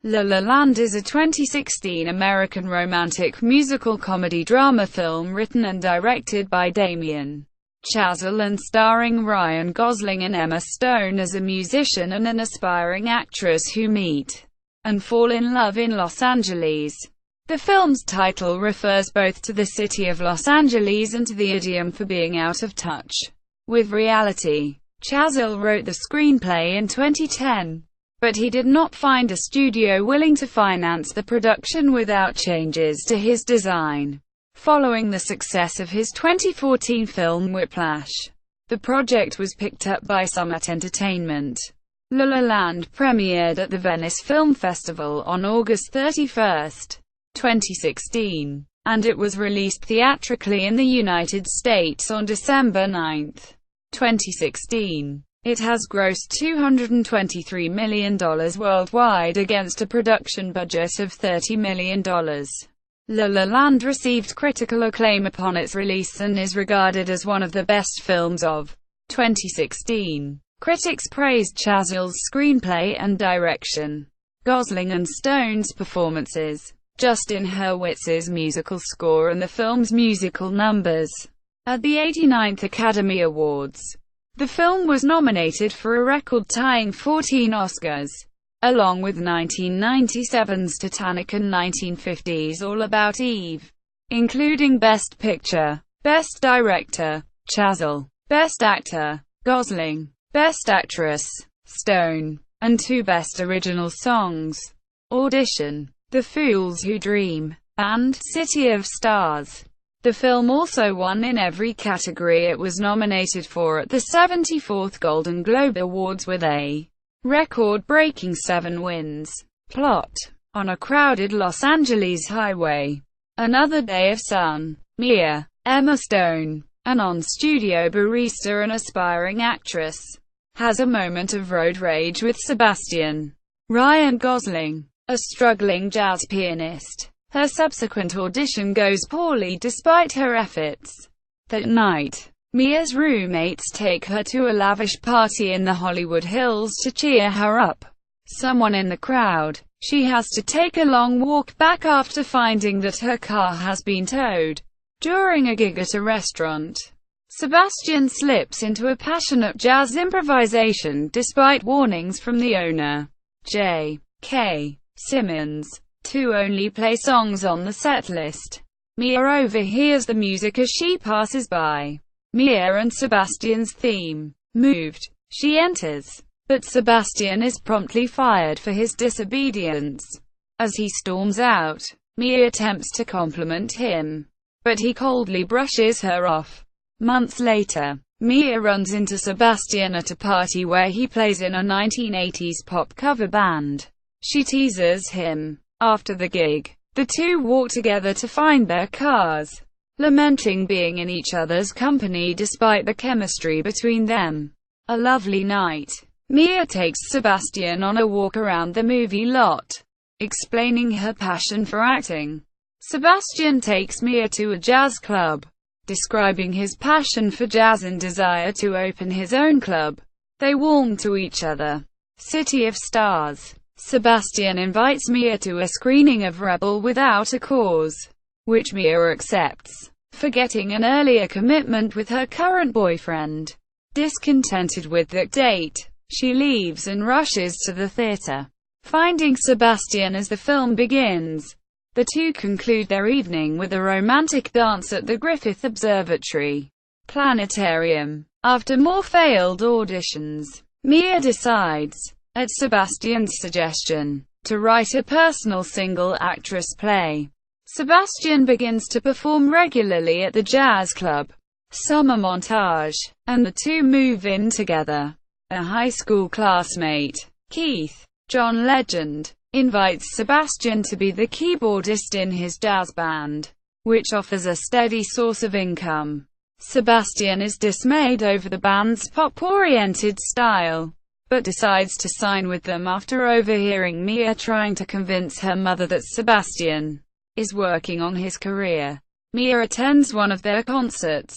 La La Land is a 2016 American romantic musical comedy drama film written and directed by Damien Chazelle and starring Ryan Gosling and Emma Stone as a musician and an aspiring actress who meet and fall in love in Los Angeles. The film's title refers both to the city of Los Angeles and to the idiom for being out of touch with reality. Chazelle wrote the screenplay in 2010. But he did not find a studio willing to finance the production without changes to his design. Following the success of his 2014 film Whiplash, the project was picked up by Summit Entertainment. La La Land premiered at the Venice Film Festival on August 31, 2016, and it was released theatrically in the United States on December 9, 2016. It has grossed $223 million worldwide against a production budget of $30 million. La La Land received critical acclaim upon its release and is regarded as one of the best films of 2016. Critics praised Chazelle's screenplay and direction, Gosling and Stone's performances, Justin Hurwitz's musical score and the film's musical numbers. At the 89th Academy Awards, the film was nominated for a record-tying 14 Oscars, along with 1997's Titanic and 1950's All About Eve, including Best Picture, Best Director, Chazelle, Best Actor, Gosling, Best Actress, Stone, and 2 Best Original Songs, Audition, The Fools Who Dream, and City of Stars. The film also won in every category it was nominated for at the 74th Golden Globe Awards with a record-breaking 7 wins. Plot: on a crowded Los Angeles highway, another day of sun, Mia, Emma Stone, a non-studio barista and aspiring actress, has a moment of road rage with Sebastian, Ryan Gosling, a struggling jazz pianist. Her subsequent audition goes poorly despite her efforts. That night, Mia's roommates take her to a lavish party in the Hollywood Hills to cheer her up. Someone in the crowd. She has to take a long walk back after finding that her car has been towed. During a gig at a restaurant, Sebastian slips into a passionate jazz improvisation despite warnings from the owner, J.K. Simmons, to only play songs on the setlist. Mia overhears the music as she passes by. Mia and Sebastian's theme. Moved, she enters, but Sebastian is promptly fired for his disobedience. As he storms out, Mia attempts to compliment him, but he coldly brushes her off. Months later, Mia runs into Sebastian at a party where he plays in a 1980s pop cover band. She teases him. After the gig, the two walk together to find their cars, lamenting being in each other's company despite the chemistry between them. A lovely night. Mia takes Sebastian on a walk around the movie lot, explaining her passion for acting. Sebastian takes Mia to a jazz club, describing his passion for jazz and desire to open his own club. They warm to each other. City of Stars. Sebastian invites Mia to a screening of Rebel Without a Cause, which Mia accepts, forgetting an earlier commitment with her current boyfriend. Discontented with that date, she leaves and rushes to the theater, finding Sebastian as the film begins. The two conclude their evening with a romantic dance at the Griffith Observatory Planetarium. After more failed auditions, Mia decides, at Sebastian's suggestion, to write a personal single-actress play. Sebastian begins to perform regularly at the jazz club, Summer Montage, and the two move in together. A high school classmate, Keith, John Legend, invites Sebastian to be the keyboardist in his jazz band, which offers a steady source of income. Sebastian is dismayed over the band's pop-oriented style, but decides to sign with them after overhearing Mia trying to convince her mother that Sebastian is working on his career. Mia attends one of their concerts,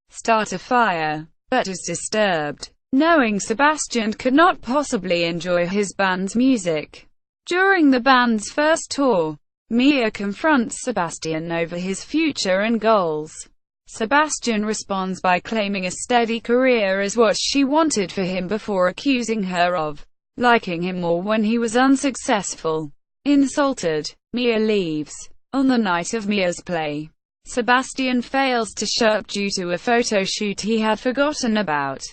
Start a Fire, but is disturbed, knowing Sebastian could not possibly enjoy his band's music. During the band's first tour, Mia confronts Sebastian over his future and goals. Sebastian responds by claiming a steady career is what she wanted for him before accusing her of liking him more when he was unsuccessful. Insulted, Mia leaves. On the night of Mia's play, Sebastian fails to show up due to a photo shoot he had forgotten about.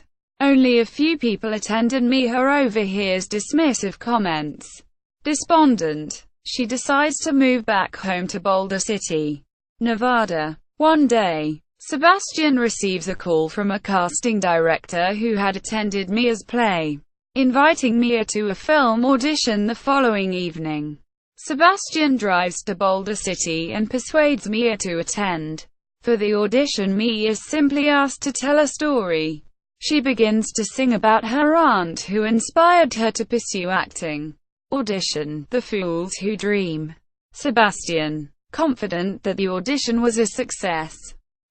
Only a few people attend and Mia overhears dismissive comments. Despondent, she decides to move back home to Boulder City, Nevada. One day, Sebastian receives a call from a casting director who had attended Mia's play, inviting Mia to a film audition the following evening. Sebastian drives to Boulder City and persuades Mia to attend. For the audition, Mia is simply asked to tell a story. She begins to sing about her aunt who inspired her to pursue acting. Audition: The Fools Who Dream. Sebastian, confident that the audition was a success,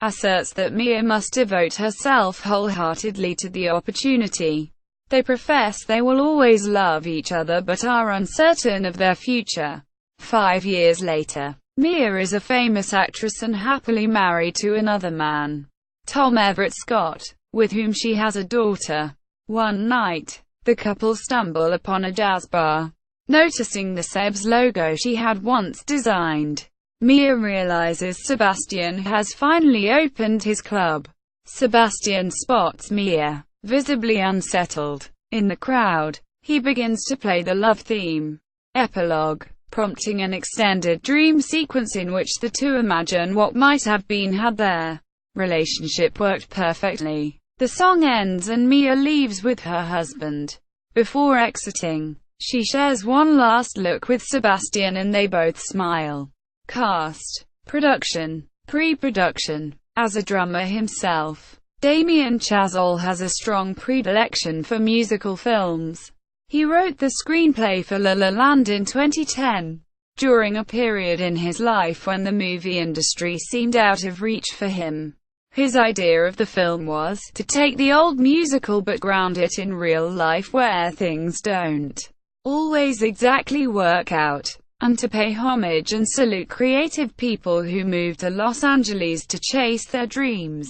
asserts that Mia must devote herself wholeheartedly to the opportunity. They profess they will always love each other but are uncertain of their future. 5 years later, Mia is a famous actress and happily married to another man, Tom Everett Scott, with whom she has a daughter. One night, the couple stumble upon a jazz bar. Noticing the Seb's logo she had once designed, Mia realizes Sebastian has finally opened his club. Sebastian spots Mia, visibly unsettled, in the crowd. He begins to play the love theme. Epilogue, prompting an extended dream sequence in which the two imagine what might have been had their relationship worked perfectly. The song ends and Mia leaves with her husband. Before exiting, she shares one last look with Sebastian and they both smile. Cast, production, pre-production. As a drummer himself, Damien Chazelle has a strong predilection for musical films. He wrote the screenplay for La La Land in 2010, during a period in his life when the movie industry seemed out of reach for him. His idea of the film was to take the old musical but ground it in real life where things don't always exactly work out, and to pay homage and salute creative people who moved to Los Angeles to chase their dreams.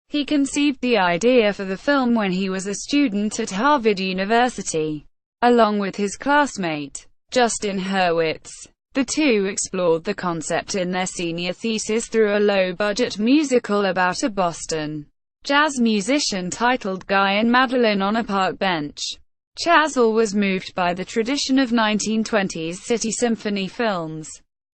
He conceived the idea for the film when he was a student at Harvard University, along with his classmate, Justin Hurwitz. The two explored the concept in their senior thesis through a low-budget musical about a Boston jazz musician titled Guy and Madeline on a Park Bench. Chazelle was moved by the tradition of 1920s city symphony films,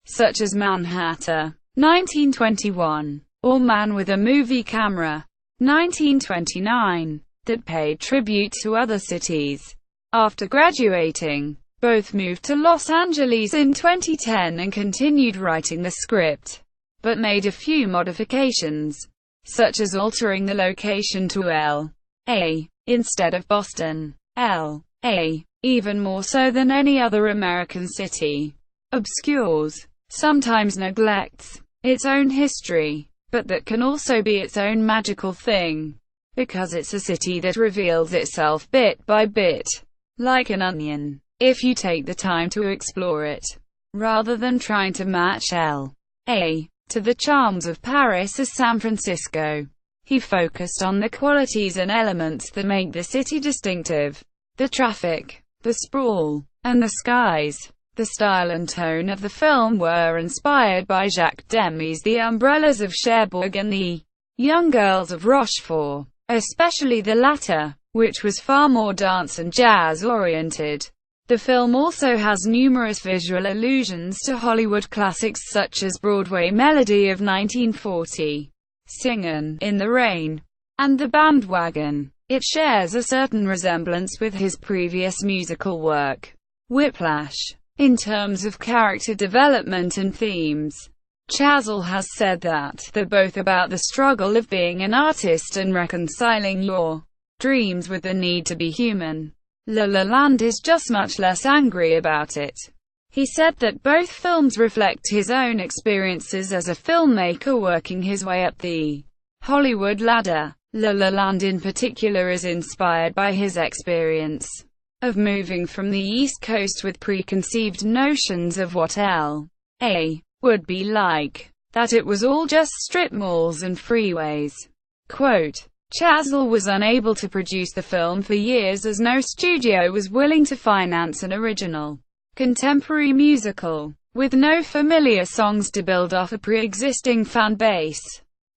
such as Manhattan, 1921, or Man with a Movie Camera, 1929, that paid tribute to other cities. After graduating, both moved to Los Angeles in 2010 and continued writing the script, but made a few modifications, such as altering the location to L.A. instead of Boston. L.A., even more so than any other American city, obscures, sometimes neglects, its own history, but that can also be its own magical thing, because it's a city that reveals itself bit by bit, like an onion, if you take the time to explore it. Rather than trying to match L.A. to the charms of Paris or San Francisco, he focused on the qualities and elements that make the city distinctive. The traffic, the sprawl, and the skies. The style and tone of the film were inspired by Jacques Demy's The Umbrellas of Cherbourg and The Young Girls of Rochefort, especially the latter, which was far more dance and jazz-oriented. The film also has numerous visual allusions to Hollywood classics such as Broadway Melody of 1940, Singin' in the Rain, and The Bandwagon. It shares a certain resemblance with his previous musical work, Whiplash, in terms of character development and themes. Chazelle has said that they're both about the struggle of being an artist and reconciling your dreams with the need to be human. La La Land is just much less angry about it. He said that both films reflect his own experiences as a filmmaker working his way up the Hollywood ladder. La La Land in particular is inspired by his experience of moving from the East Coast with preconceived notions of what L.A. would be like, that it was all just strip malls and freeways. Quote, Chazelle was unable to produce the film for years as no studio was willing to finance an original, contemporary musical, with no familiar songs to build off a pre-existing fan base.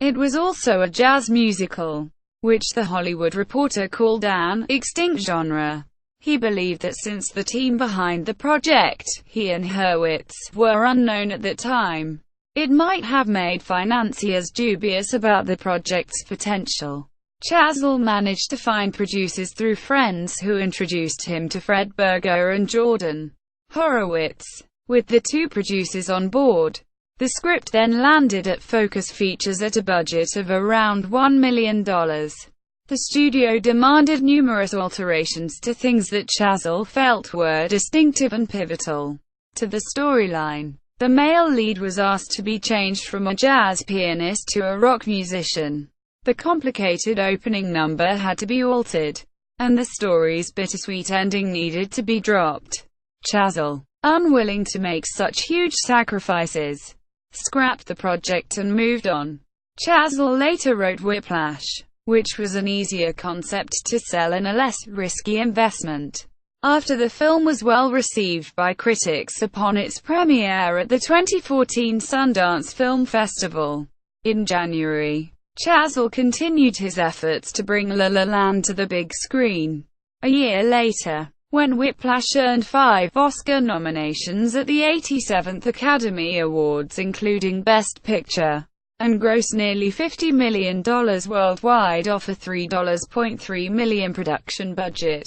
It was also a jazz musical, which The Hollywood Reporter called an extinct genre. He believed that since the team behind the project, he and Hurwitz, were unknown at that time, it might have made financiers dubious about the project's potential. Chazelle managed to find producers through friends who introduced him to Fred Berger and Jordan Hurwitz. With the two producers on board, the script then landed at Focus Features at a budget of around $1 million. The studio demanded numerous alterations to things that Chazelle felt were distinctive and pivotal to the storyline. The male lead was asked to be changed from a jazz pianist to a rock musician. The complicated opening number had to be altered, and the story's bittersweet ending needed to be dropped. Chazelle, unwilling to make such huge sacrifices, scrapped the project and moved on. Chazelle later wrote Whiplash, which was an easier concept to sell and a less risky investment. After the film was well received by critics upon its premiere at the 2014 Sundance Film Festival in January, Chazelle continued his efforts to bring La La Land to the big screen. A year later, when Whiplash earned 5 Oscar nominations at the 87th Academy Awards including Best Picture, and grossed nearly $50 million worldwide off a $3.3 million production budget,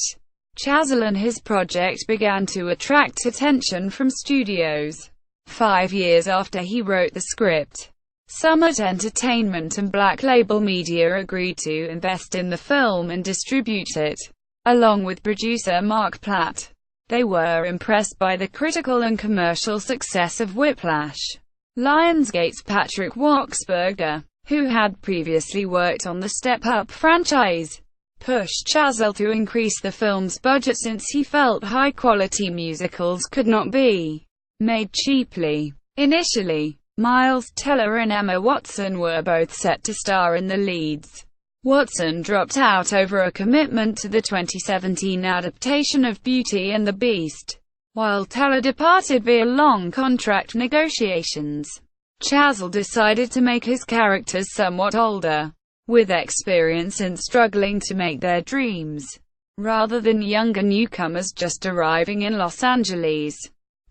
Chazelle and his project began to attract attention from studios. 5 years after he wrote the script, Summit Entertainment and Black Label Media agreed to invest in the film and distribute it, along with producer Mark Platt. They were impressed by the critical and commercial success of Whiplash. Lionsgate's Patrick Wachsberger, who had previously worked on the Step Up franchise, pushed Chazelle to increase the film's budget since he felt high-quality musicals could not be made cheaply. Initially, Miles Teller and Emma Watson were both set to star in the leads. Watson dropped out over a commitment to the 2017 adaptation of Beauty and the Beast, while Teller departed via long contract negotiations. Chazelle decided to make his characters somewhat older, with experience in struggling to make their dreams, rather than younger newcomers just arriving in Los Angeles.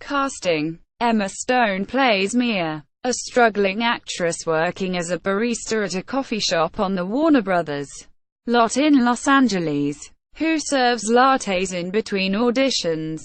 Casting: Emma Stone plays Mia, a struggling actress working as a barista at a coffee shop on the Warner Brothers lot in Los Angeles, who serves lattes in between auditions.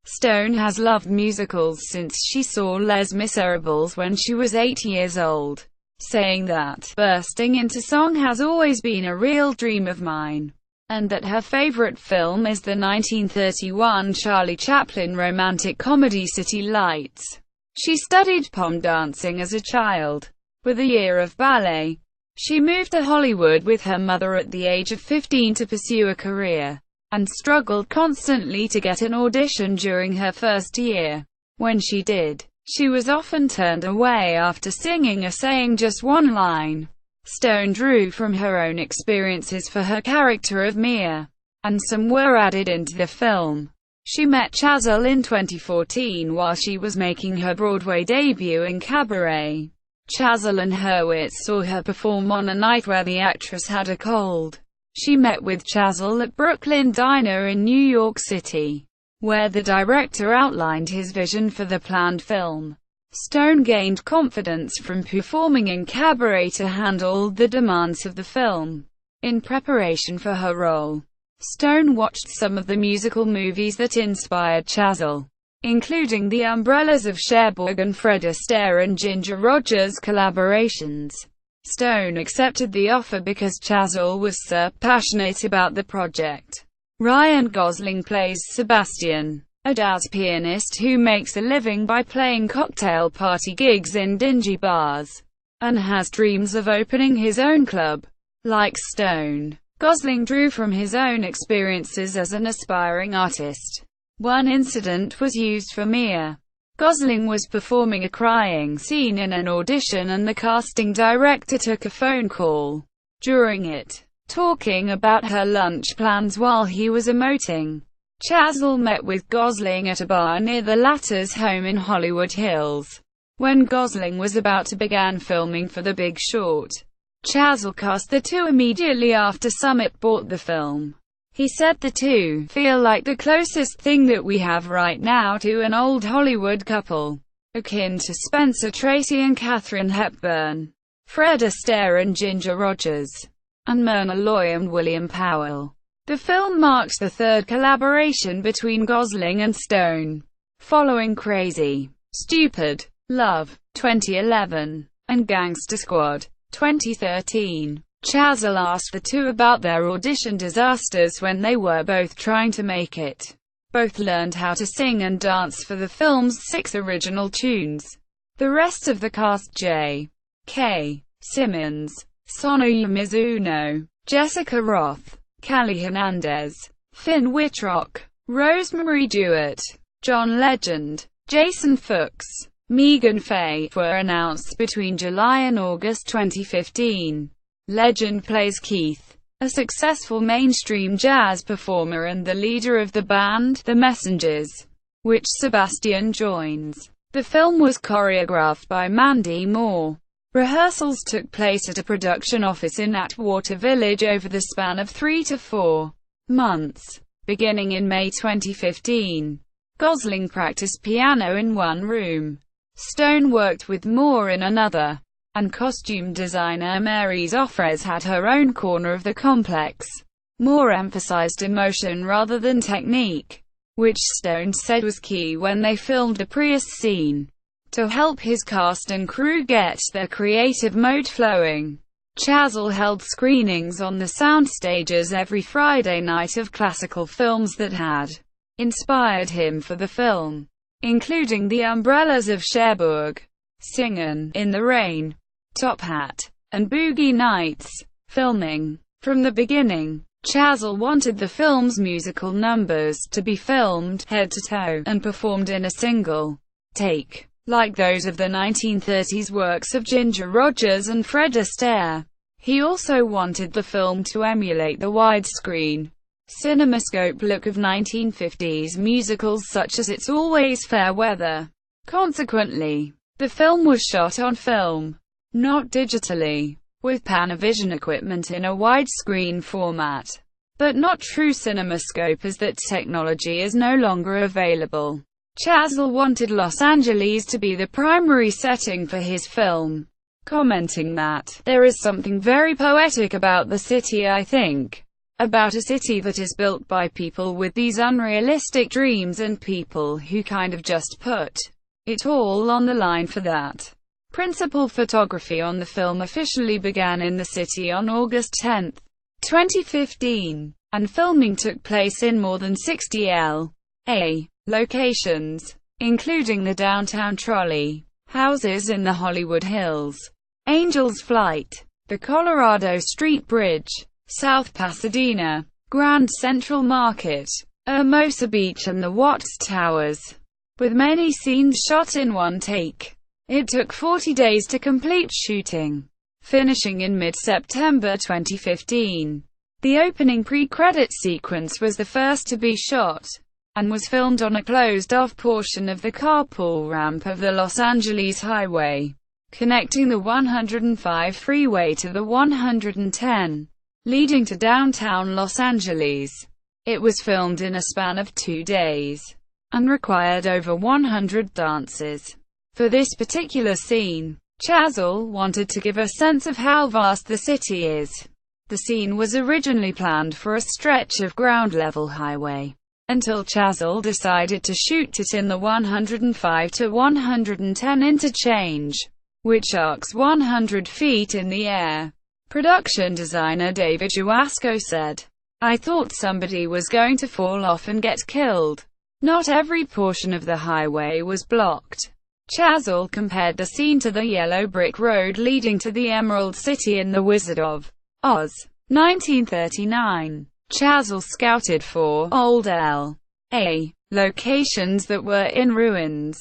Stone has loved musicals since she saw Les Miserables when she was 8 years old, saying that bursting into song has always been a real dream of mine, and that her favorite film is the 1931 Charlie Chaplin romantic comedy City Lights. She studied pom dancing as a child. With a year of ballet, she moved to Hollywood with her mother at the age of 15 to pursue a career, and struggled constantly to get an audition during her first year. When she did, she was often turned away after singing or saying just one line. Stone drew from her own experiences for her character of Mia, and some were added into the film. She met Chazelle in 2014 while she was making her Broadway debut in Cabaret. Chazelle and Hurwitz saw her perform on a night where the actress had a cold. She met with Chazelle at Brooklyn Diner in New York City, where the director outlined his vision for the planned film. Stone gained confidence from performing in Cabaret to handle the demands of the film. In preparation for her role, Stone watched some of the musical movies that inspired Chazelle, including The Umbrellas of Cherbourg and Fred Astaire and Ginger Rogers collaborations. Stone accepted the offer because Chazelle was so passionate about the project. Ryan Gosling plays Sebastian, a jazz pianist who makes a living by playing cocktail party gigs in dingy bars, and has dreams of opening his own club. Like Stone, Gosling drew from his own experiences as an aspiring artist. One incident was used for Mia. Gosling was performing a crying scene in an audition and the casting director took a phone call during it, talking about her lunch plans while he was emoting. Chazelle met with Gosling at a bar near the latter's home in Hollywood Hills. When Gosling was about to begin filming for The Big Short, Chazelle cast the two immediately after Summit bought the film. He said the two feel like the closest thing that we have right now to an old Hollywood couple, akin to Spencer Tracy and Katharine Hepburn, Fred Astaire and Ginger Rogers, and Myrna Loy and William Powell. The film marks the third collaboration between Gosling and Stone, following Crazy, Stupid, Love, 2011, and Gangster Squad, 2013. Chazelle asked the two about their audition disasters when they were both trying to make it. Both learned how to sing and dance for the film's 6 original tunes. The rest of the cast, J.K. Simmons, Sonoya Mizuno, Jessica Roth, Callie Hernandez, Finn Wittrock, Rosemary Duett, John Legend, Jason Fuchs, Megan Faye, were announced between July and August 2015. Legend plays Keith, a successful mainstream jazz performer and the leader of the band, The Messengers, which Sebastian joins. The film was choreographed by Mandy Moore. Rehearsals took place at a production office in Atwater Village over the span of 3 to 4 months, beginning in May 2015. Gosling practiced piano in one room. Stone worked with Moore in another, and costume designer Mary Zoffres had her own corner of the complex. Moore emphasized emotion rather than technique, which Stone said was key when they filmed the Prius scene, to help his cast and crew get their creative mode flowing. Chazelle held screenings on the sound stages every Friday night of classical films that had inspired him for the film, including The Umbrellas of Cherbourg, Singin' in the Rain, Top Hat, and Boogie Nights. Filming. From the beginning, Chazelle wanted the film's musical numbers to be filmed head to toe and performed in a single take, like those of the 1930s works of Ginger Rogers and Fred Astaire. He also wanted the film to emulate the widescreen, cinemascope look of 1950s musicals such as It's Always Fair Weather. Consequently, the film was shot on film, not digitally, with Panavision equipment in a widescreen format, but not true cinemascope as that technology is no longer available. Chazelle wanted Los Angeles to be the primary setting for his film, commenting that, "There is something very poetic about the city, I think. About a city that is built by people with these unrealistic dreams and people who kind of just put it all on the line for that." Principal photography on the film officially began in the city on August 10, 2015, and filming took place in more than 60 L.A. locations, including the downtown trolley houses in the Hollywood Hills, Angel's Flight, the Colorado Street Bridge, South Pasadena, Grand Central Market, Hermosa Beach and the Watts Towers, with many scenes shot in one take. It took 40 days to complete shooting, finishing in mid-September 2015. The opening pre-credit sequence was the first to be shot, and was filmed on a closed-off portion of the carpool ramp of the Los Angeles Highway, connecting the 105 freeway to the 110, leading to downtown Los Angeles. It was filmed in a span of 2 days, and required over 100 dances. For this particular scene, Chazelle wanted to give a sense of how vast the city is. The scene was originally planned for a stretch of ground-level highway, until Chazelle decided to shoot it in the 105 to 110 interchange, which arcs 100 feet in the air. Production designer David Juasco said, "I thought somebody was going to fall off and get killed. Not every portion of the highway was blocked." Chazelle compared the scene to the yellow brick road leading to the Emerald City in The Wizard of Oz. 1939. Chazelle scouted for old L.A. locations that were in ruins,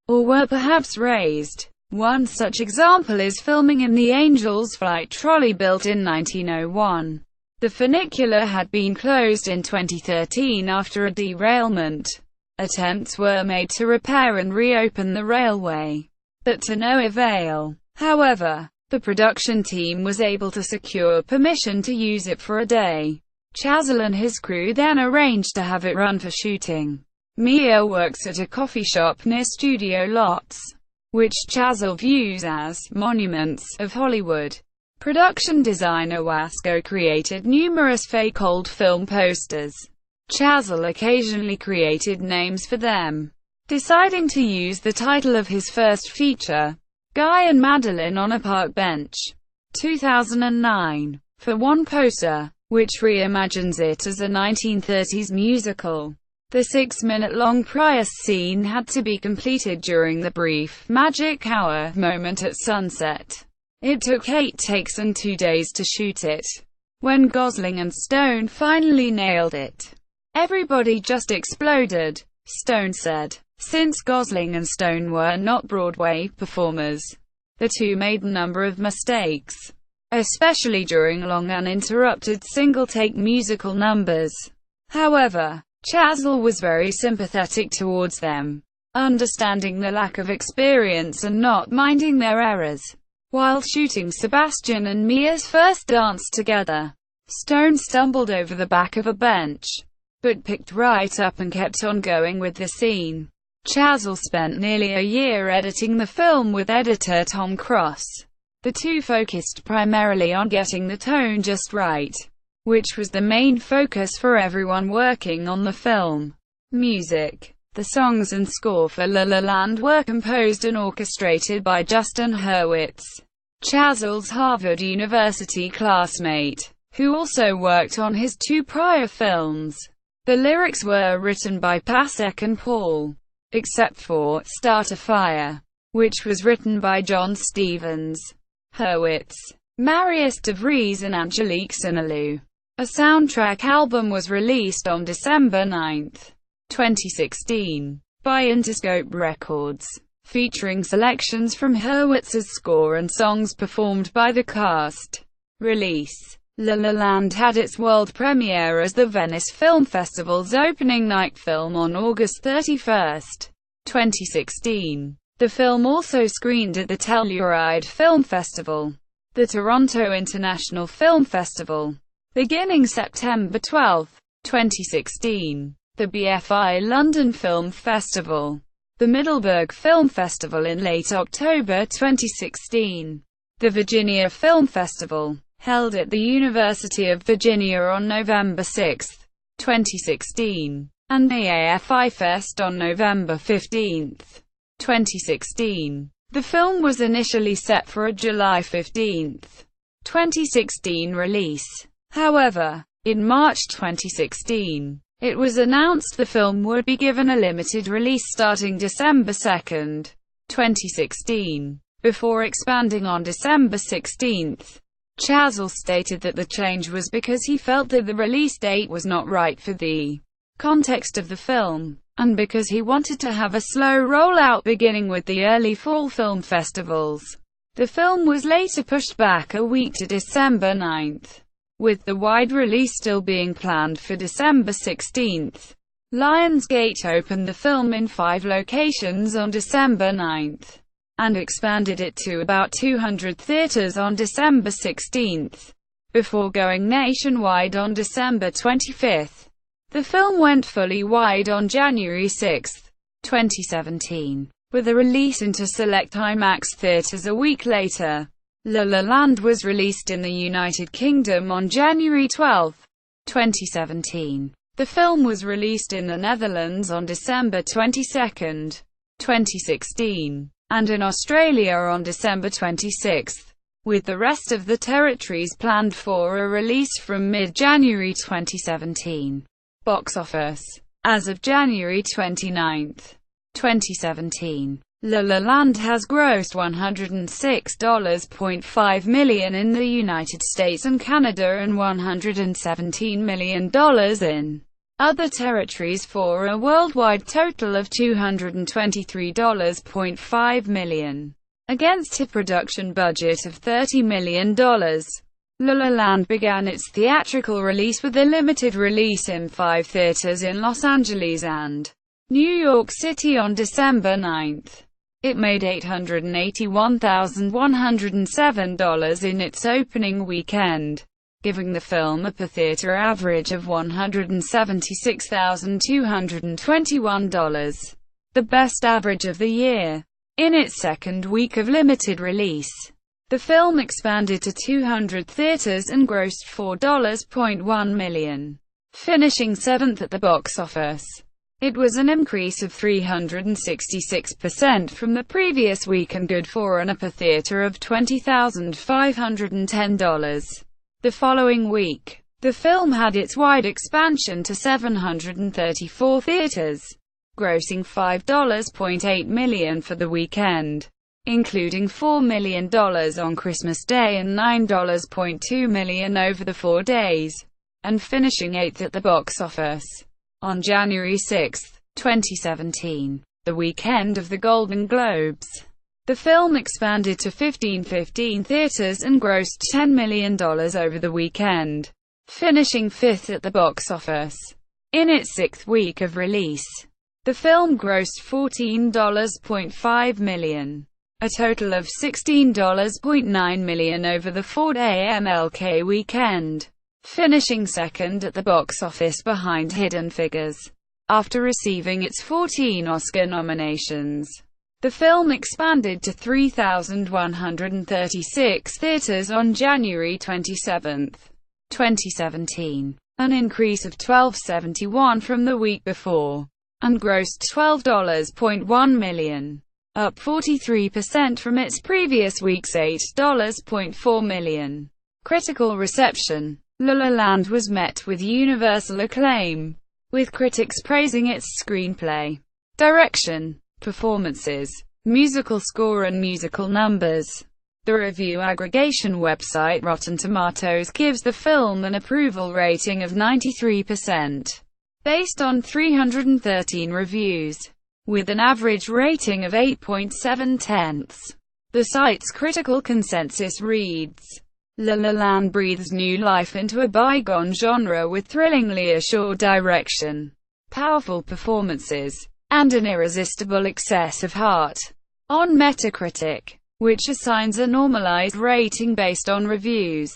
or were perhaps razed. One such example is filming in the Angel's Flight trolley built in 1901. The funicular had been closed in 2013 after a derailment. Attempts were made to repair and reopen the railway, but to no avail. However, the production team was able to secure permission to use it for a day. Chazelle and his crew then arranged to have it run for shooting. Mia works at a coffee shop near studio lots, which Chazelle views as monuments of Hollywood. Production designer Wasco created numerous fake old film posters. Chazelle occasionally created names for them, deciding to use the title of his first feature, Guy and Madeline on a Park Bench, 2009, for one poster, which reimagines it as a 1930s musical. The 6-minute-long prior scene had to be completed during the brief magic hour moment at sunset. It took 8 takes and 2 days to shoot it. When Gosling and Stone finally nailed it, everybody just exploded, Stone said. Since Gosling and Stone were not Broadway performers, the two made a number of mistakes, especially during long uninterrupted single-take musical numbers. However, Chazelle was very sympathetic towards them, understanding the lack of experience and not minding their errors. While shooting Sebastian and Mia's first dance together, Stone stumbled over the back of a bench, but picked right up and kept on going with the scene. Chazelle spent nearly a year editing the film with editor Tom Cross. The two focused primarily on getting the tone just right, which was the main focus for everyone working on the film. Music. The songs and score for La La Land were composed and orchestrated by Justin Hurwitz, Chazelle's Harvard University classmate, who also worked on his 2 prior films. The lyrics were written by Pasek and Paul, except for Start a Fire, which was written by John Stevens, Hurwitz, Marius DeVries and Angelique Sinalou. A soundtrack album was released on December 9, 2016, by Interscope Records, featuring selections from Hurwitz's score and songs performed by the cast. Release. La La Land had its world premiere as the Venice Film Festival's opening night film on August 31, 2016. The film also screened at the Telluride Film Festival, the Toronto International Film Festival, beginning September 12, 2016, the BFI London Film Festival, the Middleburg Film Festival in late October 2016, the Virginia Film Festival, held at the University of Virginia on November 6, 2016, and the AFI Fest on November 15, 2016. The film was initially set for a July 15, 2016 release. However, in March 2016, it was announced the film would be given a limited release starting December 2, 2016, before expanding on December 16. Chazelle stated that the change was because he felt that the release date was not right for the context of the film, and because he wanted to have a slow rollout beginning with the early fall film festivals. The film was later pushed back a week to December 9, with the wide release still being planned for December 16. Lionsgate opened the film in 5 locations on December 9. and expanded it to about 200 theaters on December 16, before going nationwide on December 25. The film went fully wide on January 6, 2017, with a release into select IMAX theaters a week later. La La Land was released in the United Kingdom on January 12, 2017. The film was released in the Netherlands on December 22, 2016. and in Australia on December 26, with the rest of the territories planned for a release from mid-January 2017. Box office. As of January 29, 2017, La La Land has grossed $106.5 million in the United States and Canada and $117 million in other territories for a worldwide total of $223.5 million. Against a production budget of $30 million, La La Land began its theatrical release with a limited release in 5 theaters in Los Angeles and New York City on December 9. It made $881,107 in its opening weekend, giving the film a per-theater average of $176,221, the best average of the year. In its second week of limited release, the film expanded to 200 theaters and grossed $4.1 million, finishing 7th at the box office. It was an increase of 366% from the previous week and good for an per theater of $20,510. The following week, the film had its wide expansion to 734 theaters, grossing $5.8 million for the weekend, including $4 million on Christmas Day and $9.2 million over the 4 days, and finishing 8th at the box office. On January 6, 2017, the weekend of the Golden Globes, the film expanded to 15 theaters and grossed $10 million over the weekend, finishing 5th at the box office. In its 6th week of release, the film grossed $14.5 million, a total of $16.9 million over the 4-day MLK weekend, finishing 2nd at the box office behind Hidden Figures. After receiving its 14 Oscar nominations, the film expanded to 3,136 theaters on January 27, 2017, an increase of 1,271 from the week before, and grossed $12.1 million, up 43% from its previous week's $8.4 million. Critical reception. La La Land was met with universal acclaim, with critics praising its screenplay, direction, performances, musical score and musical numbers. The review aggregation website Rotten Tomatoes gives the film an approval rating of 93%, based on 313 reviews, with an average rating of 8.7. The site's critical consensus reads, La La Land breathes new life into a bygone genre with thrillingly assured direction, powerful performances, and an irresistible excess of heart. On Metacritic, which assigns a normalized rating based on reviews,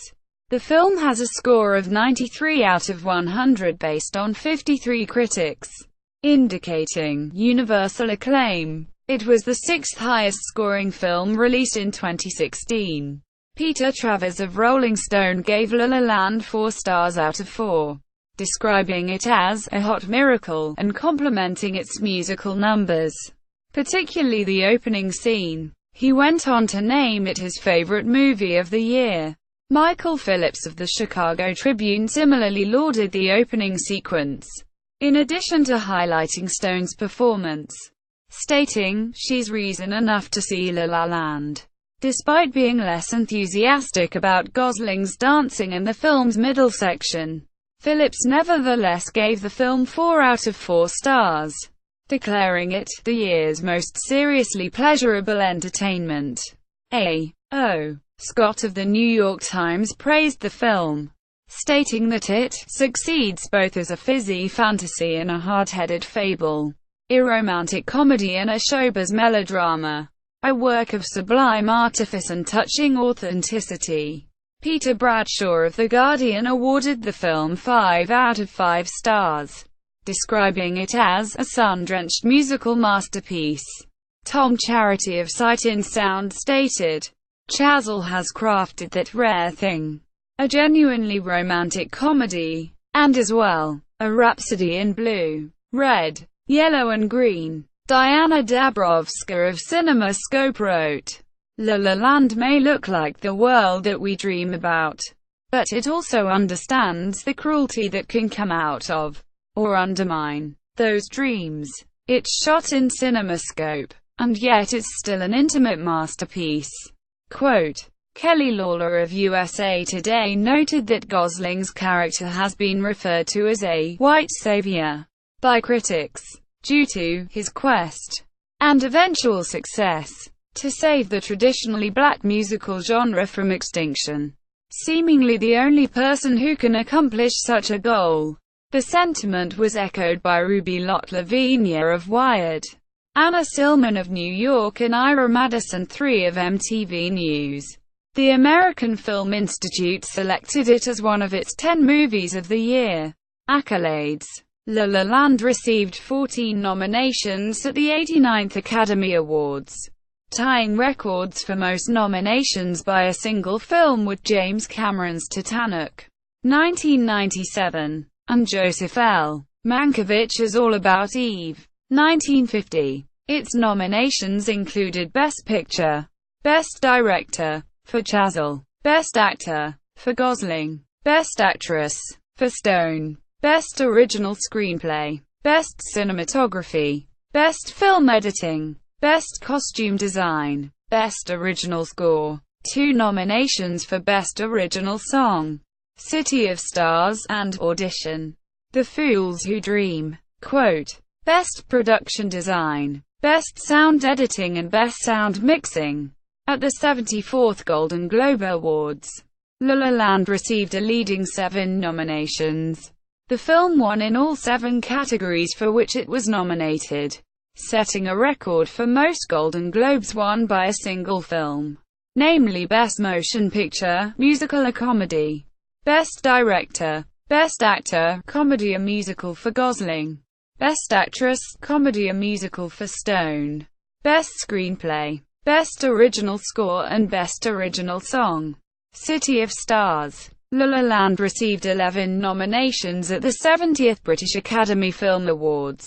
the film has a score of 93 out of 100 based on 53 critics, indicating universal acclaim. It was the 6th highest-scoring film released in 2016. Peter Travers of Rolling Stone gave La La Land 4 stars out of 4, describing it as a hot miracle, and complimenting its musical numbers, particularly the opening scene. He went on to name it his favorite movie of the year. Michael Phillips of the Chicago Tribune similarly lauded the opening sequence, in addition to highlighting Stone's performance, stating, "She's reason enough to see La La Land." Despite being less enthusiastic about Gosling's dancing in the film's middle section, Phillips nevertheless gave the film 4 out of 4 stars, declaring it the year's most seriously pleasurable entertainment. A.O. Scott of the New York Times praised the film, stating that it succeeds both as a fizzy fantasy and a hard-headed fable, a romantic comedy and a showbiz melodrama, a work of sublime artifice and touching authenticity. Peter Bradshaw of The Guardian awarded the film 5 out of 5 stars, describing it as a sun-drenched musical masterpiece. Tom Charity of Sight in Sound stated, "Chazelle has crafted that rare thing, a genuinely romantic comedy, and as well, a rhapsody in blue, red, yellow and green." Diana Dabrowska of CinemaScope wrote, "La La Land may look like the world that we dream about, but it also understands the cruelty that can come out of, or undermine, those dreams. It's shot in CinemaScope, and yet it's still an intimate masterpiece. Quote, Kelly Lawler of USA Today noted that Gosling's character has been referred to as a white savior by critics, due to his quest and eventual success to save the traditionally black musical genre from extinction. Seemingly the only person who can accomplish such a goal. The sentiment was echoed by Ruby Lott Lavinia of Wired, Anna Silman of New York, and Ira Madison III of MTV News. The American Film Institute selected it as one of its 10 movies of the year. Accolades. La La Land received 14 nominations at the 89th Academy Awards, tying records for most nominations by a single film with James Cameron's Titanic, 1997, and Joseph L. Mankiewicz's All About Eve, 1950. Its nominations included Best Picture, Best Director, for Chazelle, Best Actor, for Gosling, Best Actress, for Stone, Best Original Screenplay, Best Cinematography, Best Film Editing, Best Costume Design, Best Original Score. 2 nominations for Best Original Song, City of Stars, and Audition. The Fools Who Dream. Quote, Best Production Design, Best Sound Editing and Best Sound Mixing. At the 74th Golden Globe Awards, La La Land received a leading 7 nominations. The film won in all 7 categories for which it was nominated, setting a record for most Golden Globes won by a single film, namely Best Motion Picture, Musical or Comedy, Best Director, Best Actor, Comedy or Musical for Gosling, Best Actress, Comedy or Musical for Stone, Best Screenplay, Best Original Score and Best Original Song. City of Stars. La La Land received 11 nominations at the 70th British Academy Film Awards,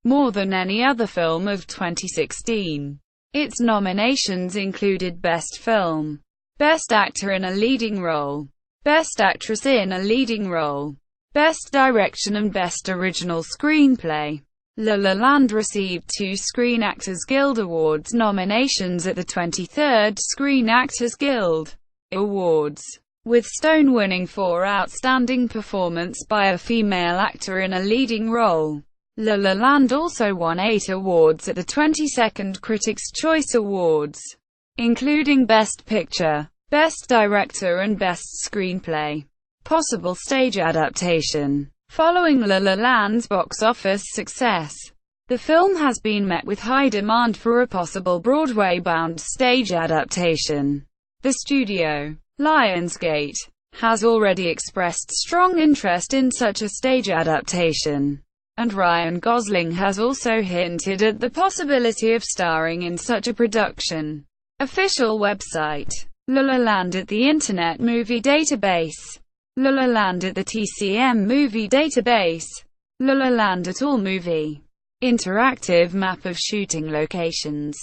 more than any other film of 2016. Its nominations included Best Film, Best Actor in a Leading Role, Best Actress in a Leading Role, Best Direction and Best Original Screenplay. La La Land received 2 Screen Actors Guild Awards nominations at the 23rd Screen Actors Guild Awards, with Stone winning for Outstanding Performance by a Female Actor in a Leading Role. La La Land also won 8 awards at the 22nd Critics' Choice Awards, including Best Picture, Best Director and Best Screenplay. Possible stage adaptation. Following La La Land's box office success, the film has been met with high demand for a possible Broadway-bound stage adaptation. The studio, Lionsgate, has already expressed strong interest in such a stage adaptation, and Ryan Gosling has also hinted at the possibility of starring in such a production. Official website. La La Land at the Internet Movie Database. La La Land at the TCM Movie Database. La La Land at AllMovie. Interactive map of shooting locations.